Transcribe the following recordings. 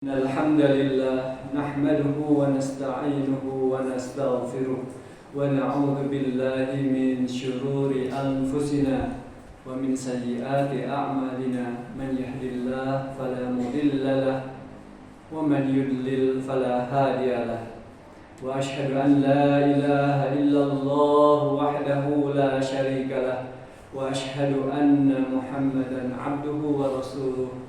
الحمد لله نحمده ونستعينه ونستغفره ونعوذ بالله من شرور أنفسنا ومن سيئات أعمالنا من يهد الله فلا مضل له ومن يضلل فلا هادي له وأشهد أن لا إله إلا الله وحده لا شريك له وأشهد أن محمدا عبده ورسوله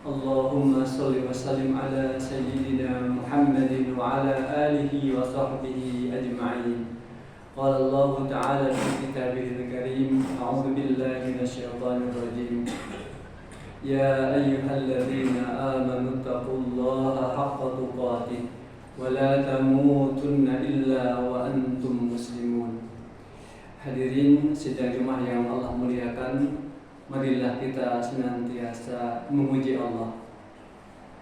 اللهم صل وسلم على سيدنا محمد وعلى آله وصحبه أجمعين. قال الله تعالى في كتابه الكريم أعوذ بالله من الشيطان الرجيم يا أيها الذين آمنوا اتقوا الله حق تقاته ولا تموتن إلا وأنتم مسلمون. Hadirin sidang Jumat yang Allah muliakan, marilah kita senantiasa memuji Allah.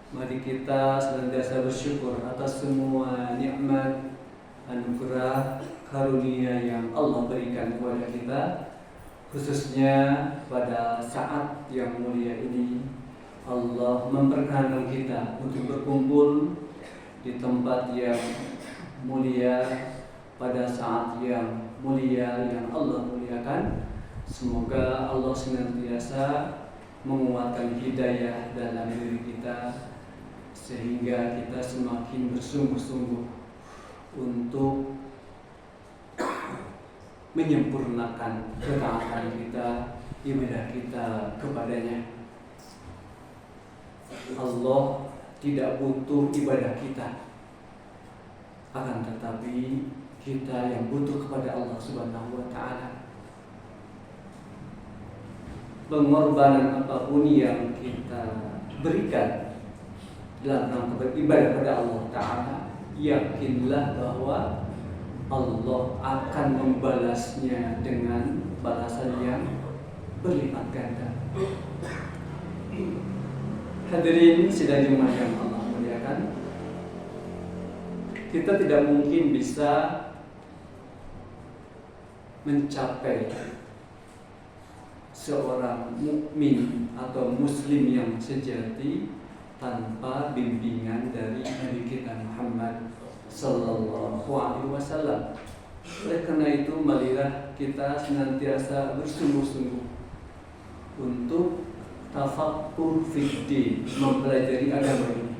Mari kita senantiasa bersyukur atas semua nikmat, anugerah, karunia yang Allah berikan kepada kita, khususnya pada saat yang mulia ini. Allah memperkenankan kita untuk berkumpul di tempat yang mulia pada saat yang mulia yang Allah muliakan. Semoga Allah senantiasa menguatkan hidayah dalam diri kita sehingga kita semakin bersungguh-sungguh untuk menyempurnakan ketaatan kita, ibadah kita kepadanya. Allah tidak butuh ibadah kita, akan tetapi kita yang butuh kepada Allah Subhanahu wa Ta'ala. Pengorbanan apapun yang kita berikan dalam rangka beribadah kepada Allah Ta'ala, yakinlah bahwa Allah akan membalasnya dengan balasan yang berlipat ganda. Hadirin sidang Jumat yang Allah muliakan, kita tidak mungkin bisa mencapai seorang mukmin atau muslim yang sejati tanpa bimbingan dari Nabi kita Muhammad sallallahu alaihi wasallam. Oleh karena itu, marilah kita senantiasa bersungguh-sungguh untuk tafakkur fiddin, mempelajari agama ini.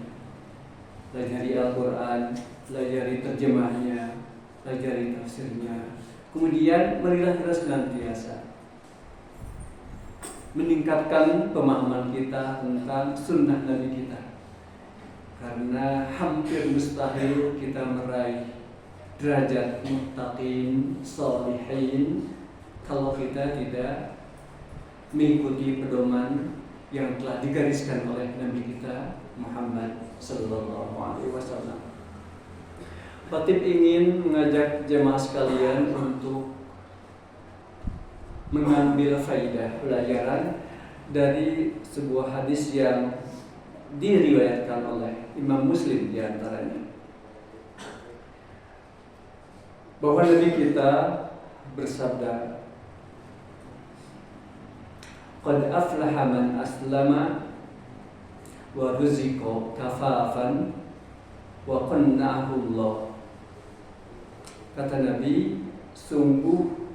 Pelajari Al-Quran, pelajari terjemahnya, pelajari tafsirnya. Kemudian marilah kita senantiasa meningkatkan pemahaman kita tentang sunnah Nabi kita, karena hampir mustahil kita meraih derajat muttaqin, sholihin kalau kita tidak mengikuti pedoman yang telah digariskan oleh Nabi kita Muhammad sallallahu alaihi wasallam. Khatib ingin mengajak jemaah sekalian untuk mengambil faidah pelajaran dari sebuah hadis yang diriwayatkan oleh Imam Muslim di antaranya, bahwa Nabi kita bersabda, "Qad aflaha man aslama wa ruziqa kafafan wa qanna'ahu Allah." Kata Nabi, sungguh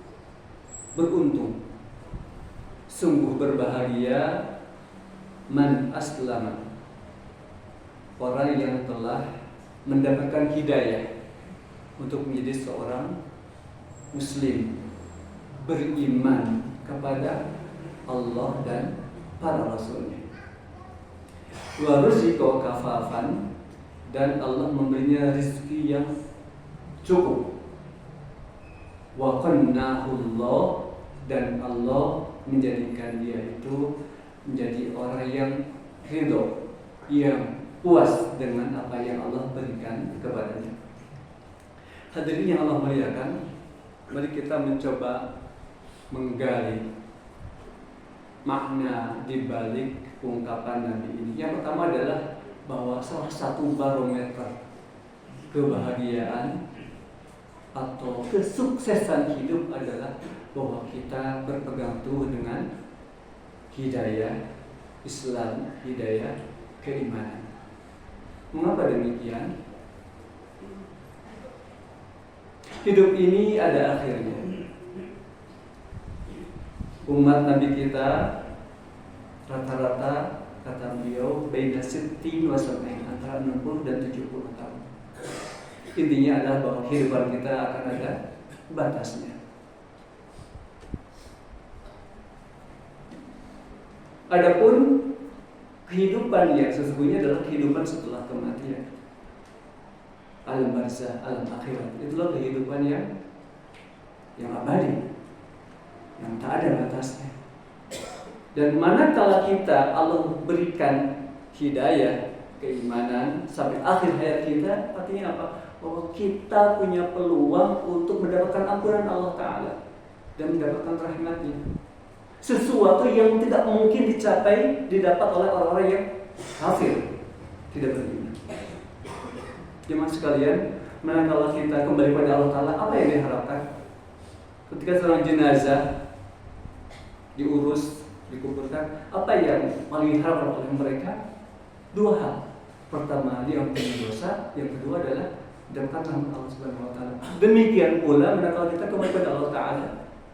beruntung, sungguh berbahagia man aslama, orang yang telah mendapatkan hidayah untuk menjadi seorang muslim, beriman kepada Allah dan para rasulnya. Wa ruziqa kafafan, dan Allah memberinya rezeki yang cukup. Wa qanna'ahu Allah, dan Allah menjadikan dia itu menjadi orang yang ridho, yang puas dengan apa yang Allah berikan kepadanya. Hadirin yang Allah muliakan, mari kita mencoba menggali makna di balik ungkapan Nabi ini. Yang pertama adalah bahwa salah satu barometer kebahagiaan atau kesuksesan hidup adalah bahwa kita berpegang teguh dengan hidayah Islam, hidayah keimanan. Mengapa demikian? Hidup ini ada akhirnya. Umat Nabi kita rata-rata, kata beliau, baina sittin wa sab'in, antara 60 dan 70 tahun. Intinya adalah bahwa kehidupan kita akan ada batasnya. Adapun kehidupan yang sesungguhnya adalah kehidupan setelah kematian, alam barzah, alam akhirat. Itulah kehidupan yang abadi, yang tak ada batasnya. Dan manakala kita Allah berikan hidayah, keimanan sampai akhir hayat kita, artinya apa? Bahwa kita punya peluang untuk mendapatkan ampunan Allah Ta'ala dan mendapatkan rahmatnya. Sesuatu yang tidak mungkin didapat oleh orang-orang yang kafir, tidak beriman. Jemaah sekalian, manakala kita kembali pada Allah Ta'ala, apa yang diharapkan? Ketika seorang jenazah diurus, dikuburkan, apa yang paling diharapkan oleh mereka? Dua hal. Pertama, diampuni dosa. Yang kedua adalah mendapatkan rahmat Allah Subhanahu wa Ta'ala. Demikian pula manakala kita kembali pada Allah Ta'ala,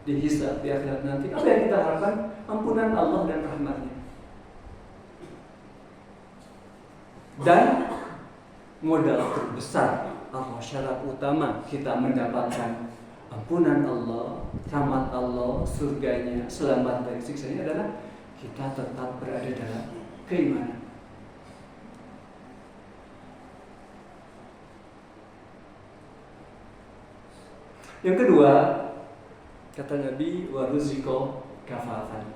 dihisab di akhirat nanti, apa yang kita harapkan? Ampunan Allah dan rahmatnya. Dan modal terbesar atau syarat utama kita mendapatkan ampunan Allah, rahmat Allah, surganya, selamat dari siksanya adalah kita tetap berada dalam keimanan. Yang kedua, kata Nabi, wa ruziko kafafan.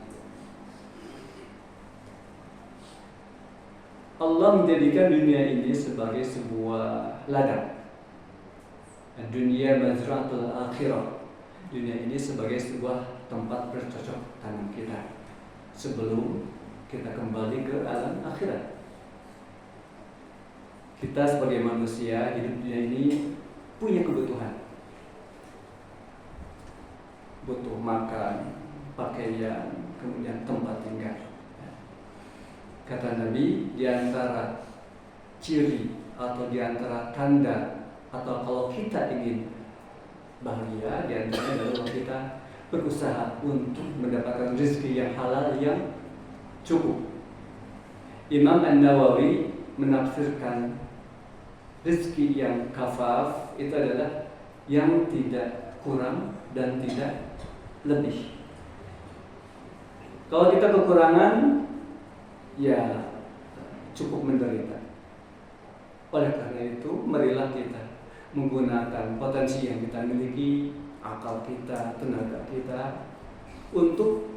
Allah menjadikan dunia ini sebagai sebuah ladang. Dunia mazra'atul akhirah. Dunia ini sebagai sebuah tempat bercocok tanam kita sebelum kita kembali ke alam akhirat. Kita sebagai manusia hidup dunia ini punya kebutuhan. Butuh makan, pakaian, kemudian tempat tinggal. Kata Nabi, di antara ciri atau di antara tanda atau kalau kita ingin bahagia, di antaranya adalah kita berusaha untuk mendapatkan rezeki yang halal yang cukup. Imam An-Nawawi menafsirkan rezeki yang kafaf itu adalah yang tidak kurang dan tidak lebih. Kalau kita kekurangan, ya cukup menderita. Oleh karena itu, marilah kita menggunakan potensi yang kita miliki, akal kita, tenaga kita, untuk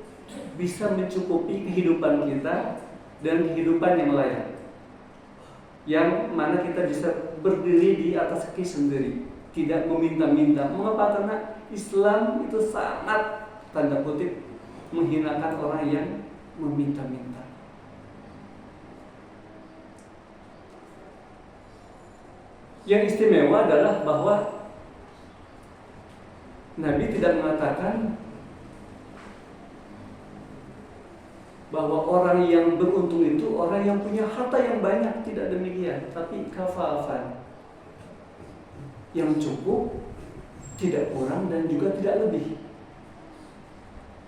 bisa mencukupi kehidupan kita dan kehidupan yang layak, yang mana kita bisa berdiri di atas kaki sendiri, tidak meminta-minta. Mengapa? Karena Islam itu sangat, tanda kutip, menghinakan orang yang meminta-minta. Yang istimewa adalah bahwa Nabi tidak mengatakan bahwa orang yang beruntung itu orang yang punya harta yang banyak, tidak demikian, tapi kafafan, yang cukup, tidak kurang dan juga tidak lebih.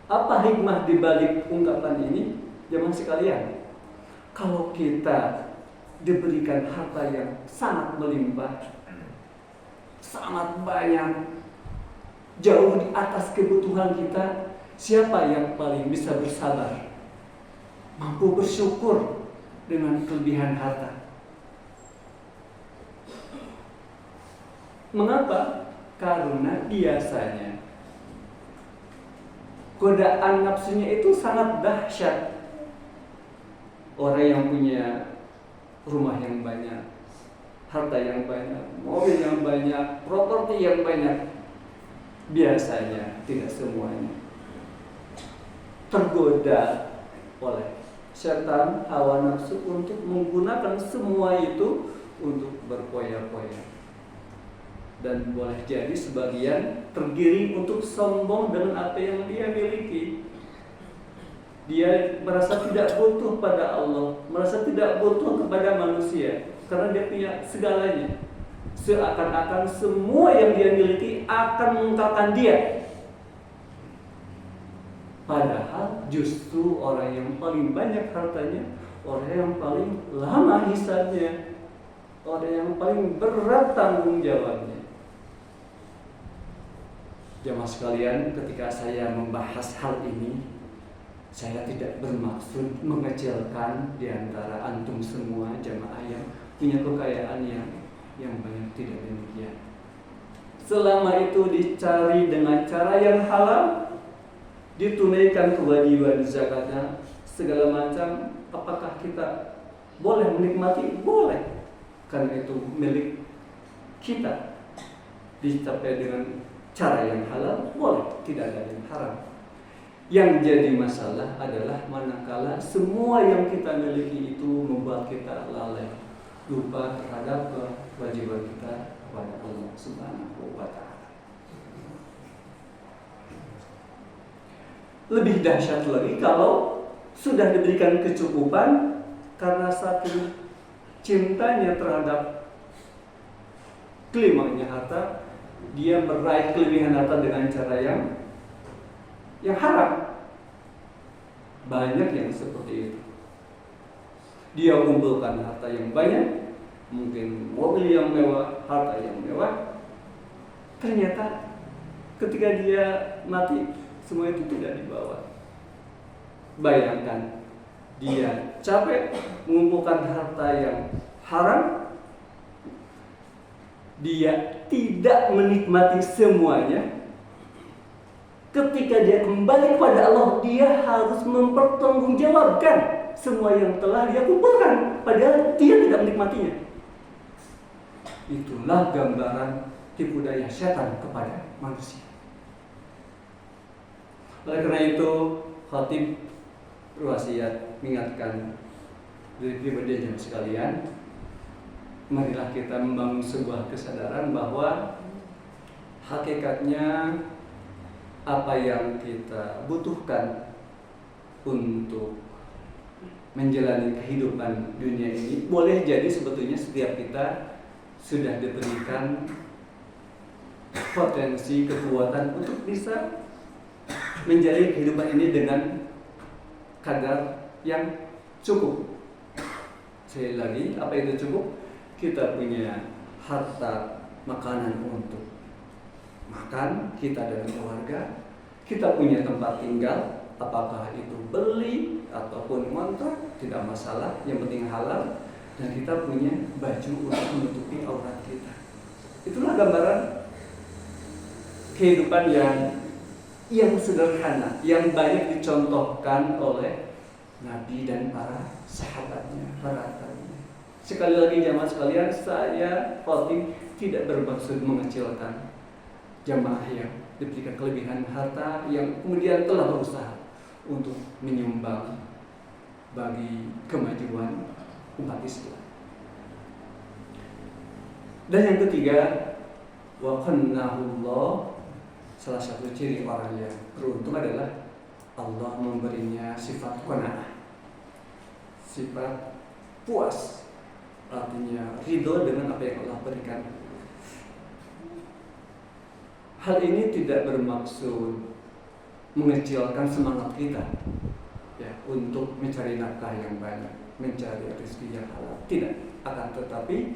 Apa hikmah di balik ungkapan ini? Jemaah sekalian, kalau kita diberikan harta yang sangat melimpah, sangat banyak, jauh di atas kebutuhan kita, siapa yang paling bisa bersabar, mampu bersyukur dengan kelebihan harta? Mengapa? Karena biasanya godaan nafsunya itu sangat dahsyat. Orang yang punya rumah yang banyak, harta yang banyak, mobil yang banyak, properti yang banyak, biasanya, tidak semuanya, tergoda oleh setan, hawa nafsu untuk menggunakan semua itu untuk berpoya-poya. Dan boleh jadi sebagian tergiring untuk sombong dengan apa yang dia miliki. Dia merasa tidak butuh pada Allah, merasa tidak butuh kepada manusia. karena dia punya segalanya. Seakan-akan semua yang dia miliki akan mengungkapkan dia. Padahal justru orang yang paling banyak hartanya, orang yang paling lama hisabnya, orang yang paling berat tanggung jawabnya. Jamaah sekalian, ketika saya membahas hal ini, saya tidak bermaksud mengecilkan di antara antum semua jamaah yang punya kekayaan yang banyak, tidak demikian. Selama itu dicari dengan cara yang halal, ditunaikan kewajiban zakatnya, segala macam, apakah kita boleh menikmati? Boleh, karena itu milik kita. Dicapai dengan cara yang halal, boleh, tidak ada yang haram. Yang jadi masalah adalah manakala semua yang kita miliki itu membuat kita lalai, lupa terhadap kewajiban kita kepada Allah Subhanahu wa Ta'ala. Lebih dahsyat lagi kalau sudah diberikan kecukupan, karena satu cintanya terhadap kelimpahannya harta, dia meraih kelebihan harta dengan cara yang haram. Banyak yang seperti itu. Dia kumpulkan harta yang banyak, mungkin mobil yang mewah, harta yang mewah. Ternyata ketika dia mati, semua itu tidak dibawa. Bayangkan, dia capek mengumpulkan harta yang haram, dia tidak menikmati semuanya. Ketika dia kembali kepada Allah, dia harus mempertanggungjawabkan semua yang telah dia kumpulkan, padahal dia tidak menikmatinya. Itulah gambaran tipu daya setan kepada manusia. Oleh karena itu, khatib berwasiat mengingatkan diri pribadi jemaah sekalian, marilah kita membangun sebuah kesadaran bahwa hakikatnya apa yang kita butuhkan untuk menjalani kehidupan dunia ini, boleh jadi sebetulnya setiap kita sudah diberikan potensi kekuatan untuk bisa menjalani kehidupan ini dengan kadar yang cukup. Sekali lagi, apa itu cukup? Kita punya harta makanan untuk makan, kita dan keluarga, kita punya tempat tinggal, apakah itu beli ataupun ngontrak, tidak masalah, yang penting halal, dan kita punya baju untuk menutupi aurat kita. Itulah gambaran kehidupan yang sederhana, yang banyak dicontohkan oleh Nabi dan para sahabatnya, para tabi'in. Sekali lagi jamaah sekalian, saya Khatib tidak bermaksud mengecilkan jamaah yang diberikan kelebihan harta, yang kemudian telah berusaha untuk menyumbang bagi kemajuan umat Islam. Dan yang ketiga, wa qannahullah, salah satu ciri orang yang beruntung adalah Allah memberinya sifat qanaah, sifat puas, artinya ridho dengan apa yang Allah berikan. Hal ini tidak bermaksud mengecilkan semangat kita ya untuk mencari nafkah yang banyak, mencari rezeki yang halal. Tidak, akan tetapi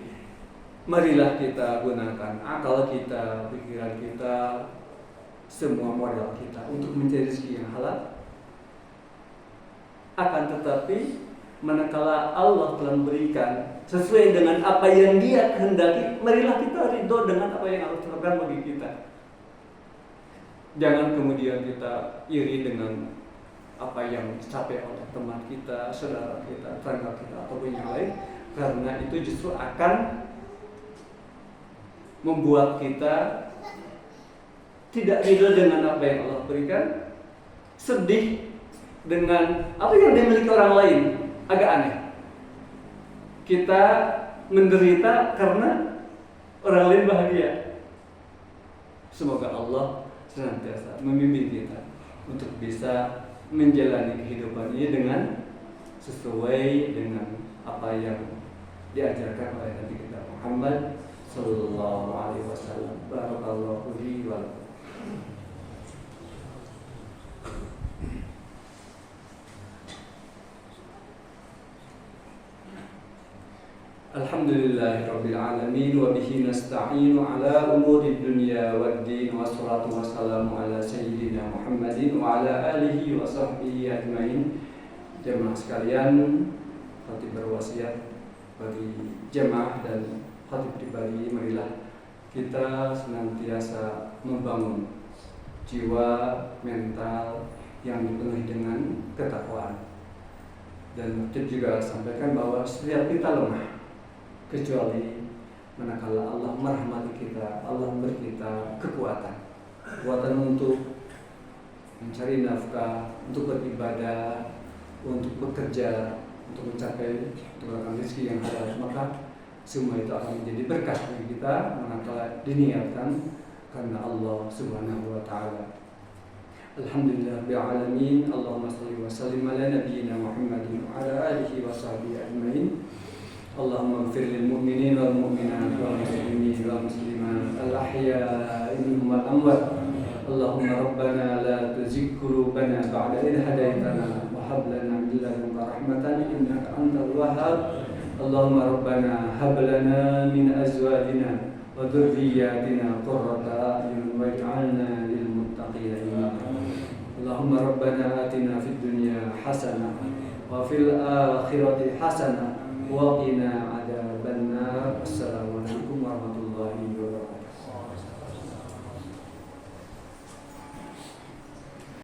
marilah kita gunakan akal kita, pikiran kita, semua modal kita untuk mencari rezeki yang halal. Akan tetapi manakala Allah telah memberikan sesuai dengan apa yang Dia kehendaki, marilah kita ridho dengan apa yang Allah tetapkan bagi kita. Jangan kemudian kita iri dengan apa yang dicapai oleh teman kita, saudara kita, tetangga kita, ataupun yang lain, karena itu justru akan membuat kita tidak ridho dengan apa yang Allah berikan, sedih dengan apa yang dimiliki orang lain. Agak aneh. Kita menderita karena orang lain bahagia. Semoga Allah senantiasa membimbing kita untuk bisa menjalani kehidupan ini dengan sesuai dengan apa yang diajarkan oleh Nabi kita Muhammad sallallahu alaihi wasallam. Barakallahu li wa lakum. Alhamdulillahirabbil alamin wa bihi nasta'inu ala umuri dunya waddin wassalatu wassalamu ala sayyidina Muhammadin wa ala alihi wa sahbihi ajmain. Jemaah sekalian, khatib berwasiat bagi jemaah dan khatib pribadi, marilah kita senantiasa membangun jiwa mental yang dipenuhi dengan ketakwaan. Dan khatib juga sampaikan bahwa setiap kita lemah kecuali manakala Allah merahmati kita, Allah memberi kita kekuatan untuk mencari nafkah, untuk beribadah, untuk bekerja, untuk mencapai mendapatkan rezeki yang halal, maka semua itu akan menjadi berkah bagi kita manakala diniatkan karena Allah Subhanahu wa taala. Alhamdulillah bil alamin. Allahumma shalli wa sallim ala nabiyyina Muhammadin wa ala alihi wa sahbihi ajmain. Allahumma ighfir lil mu'minin wal mu'minat wal muslimin wal muslimat al ahya'i minhum wal amwat. Allahumma rabbana la tuzigh qulubana ba'da idh hadaytana wa hab lana min ladunka rahmatan innaka antal wahhab. Allahumma rabbana hab lana min azwajina wa dhurriyyatina qurrata a'yun waj'alna lil muttaqina imama. Allahumma rabbana atina fid dunya hasanah wa fil akhirati hasanah wa qina adzabannar. Assalamu